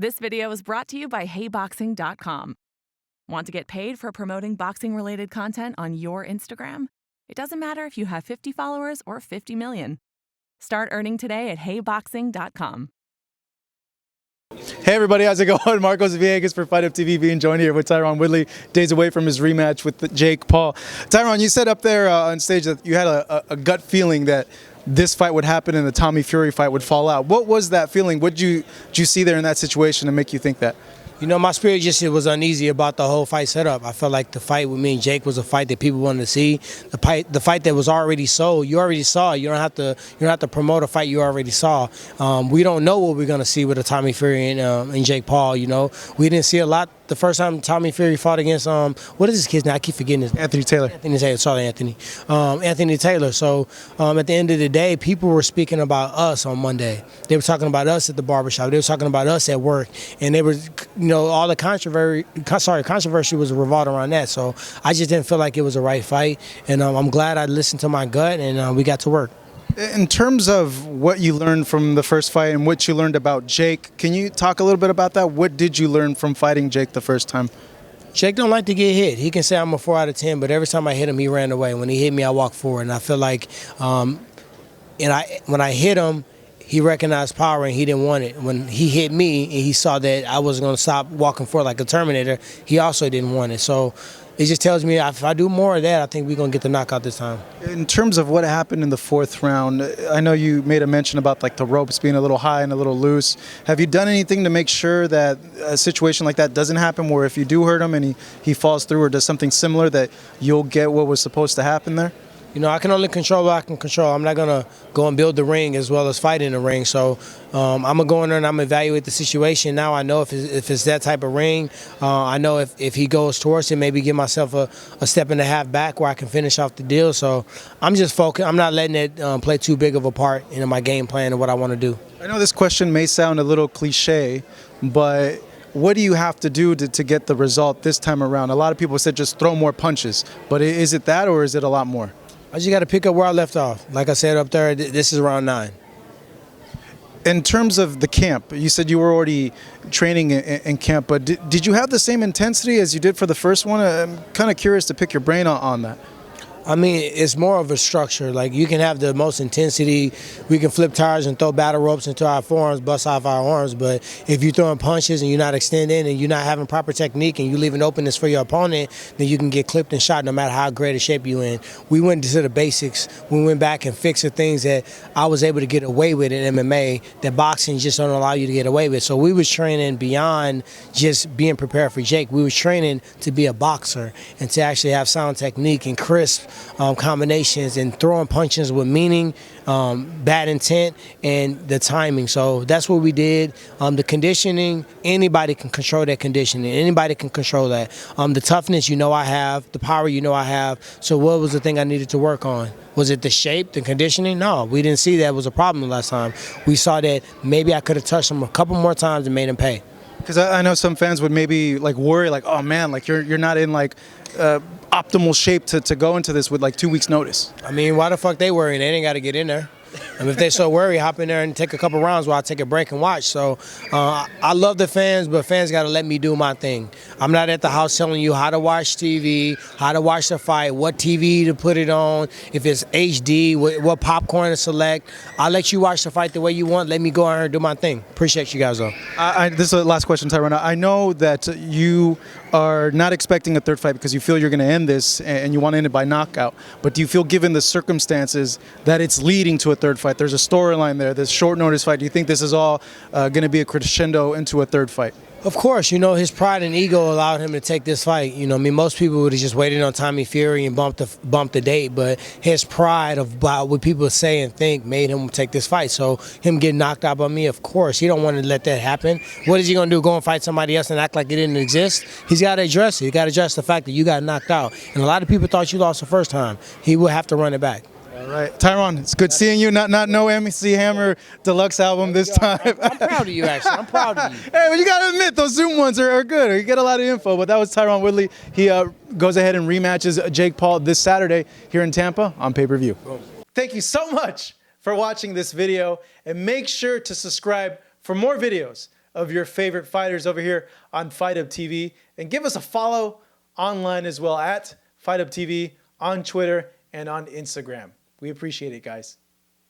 This video is brought to you by HeyBoxing.com. Want to get paid for promoting boxing-related content on your Instagram? It doesn't matter if you have 50 followers or 50 million. Start earning today at HeyBoxing.com. Hey everybody, how's it going? Marcos Villegas for Fight Up TV, being joined here with Tyron Woodley, days away from his rematch with Jake Paul. Tyron, you said up there on stage that you had a gut feeling that this fight would happen and the Tommy Fury fight would fall out. What was that feeling? What did you see there in that situation to make you think that? You know, my spirit just was uneasy about the whole fight setup. I felt like the fight with me and Jake was a fight that people wanted to see. The fight that was already sold. You already saw. You don't have to promote a fight you already saw. We don't know what we're gonna see with a Tommy Fury and Jake Paul. You know, we didn't see a lot the first time Tommy Fury fought against what is his kid's name? I keep forgetting his name. Anthony Taylor. Anthony Taylor. Sorry, Anthony. Anthony Taylor. So at the end of the day, people were speaking about us on Monday. They were talking about us at the barbershop. They were talking about us at work, and they were, you know, all the controversy was revolved around that. So I just didn't feel like it was a right fight, and I'm glad I listened to my gut, and we got to work. In terms of what you learned from the first fight and what you learned about Jake, can you talk a little bit about that? What did you learn from fighting Jake the first time? Jake don't like to get hit. He can say I'm a 4 out of 10, but every time I hit him, he ran away. When he hit me, I walked forward, and I feel like when I hit him, he recognized power and he didn't want it. When he hit me and he saw that I wasn't going to stop walking forward like a Terminator, he also didn't want it. So it just tells me if I do more of that, I think we're going to get the knockout this time. In terms of what happened in the fourth round, I know you made a mention about like the ropes being a little high and a little loose. Have you done anything to make sure that a situation like that doesn't happen, where if you do hurt him and he falls through or does something similar, that you'll get what was supposed to happen there? You know, I can only control what I can control. I'm not going to go and build the ring as well as fight in the ring. So I'm going to go in there and I'm going to evaluate the situation. Now I know if it's that type of ring. I know if he goes towards it, maybe give myself a step and a half back where I can finish off the deal. So I'm just focused. I'm not letting it play too big of a part in my game plan and what I want to do. I know this question may sound a little cliche, but what do you have to do to get the result this time around? A lot of people said just throw more punches, but is it that or is it a lot more? I just got to pick up where I left off. Like I said up there, this is round 9. In terms of the camp, you said you were already training in camp, but did you have the same intensity as you did for the first one? I'm kind of curious to pick your brain on that. I mean, it's more of a structure. Like, you can have the most intensity. We can flip tires and throw battle ropes into our forearms, bust off our arms. But if you're throwing punches and you're not extending and you're not having proper technique and you're leaving openness for your opponent, then you can get clipped and shot no matter how great a shape you're in. We went to the basics. We went back and fixed the things that I was able to get away with in MMA that boxing just don't allow you to get away with. So we was training beyond just being prepared for Jake. We was training to be a boxer and to actually have sound technique and crisp combinations and throwing punches with meaning, bad intent, and the timing. So that's what we did. The conditioning, anybody can control that conditioning. Anybody can control that. The toughness, you know I have. The power, you know I have. So what was the thing I needed to work on? Was it the shape, the conditioning? No, we didn't see that was a problem the last time. We saw that maybe I could have touched him a couple more times and made him pay. Because I know some fans would maybe like worry, like, oh man, like you're not in like optimal shape to go into this with like 2 weeks notice. I mean, why the fuck they worrying? They ain't got to get in there. And if they so worried, hop in there and take a couple rounds while I take a break and watch. So I love the fans, but fans got to let me do my thing. I'm not at the house telling you how to watch TV, how to watch the fight, what TV to put it on, if it's HD, what popcorn to select. I'll let you watch the fight the way you want. Let me go out here and do my thing. Appreciate you guys, though. This is the last question, Tyron. I know that you are not expecting a third fight because you feel you're going to end this and you want to end it by knockout. But do you feel, given the circumstances, that it's leading to a third fight? There's a storyline there, this short notice fight. Do you think this is all going to be a crescendo into a third fight? Of course, you know, his pride and ego allowed him to take this fight. You know, I mean, most people would have just waited on Tommy Fury and bumped the date, but his pride about what people say and think made him take this fight. So him getting knocked out by me, of course, he don't want to let that happen. What is he going to do, go and fight somebody else and act like it didn't exist? He's got to address it. He got to address the fact that you got knocked out. And a lot of people thought you lost the first time. He will have to run it back. All right, Tyron, it's good seeing you. Not no MC Hammer Deluxe album this time. I'm proud of you, actually. I'm proud of you. Hey, well, you gotta admit those Zoom ones are good. You get a lot of info. But that was Tyron Woodley. He goes ahead and rematches Jake Paul this Saturday here in Tampa on pay-per-view. Thank you so much for watching this video, and make sure to subscribe for more videos of your favorite fighters over here on Fight Up TV. And give us a follow online as well at Fight Up TV on Twitter and on Instagram. We appreciate it, guys.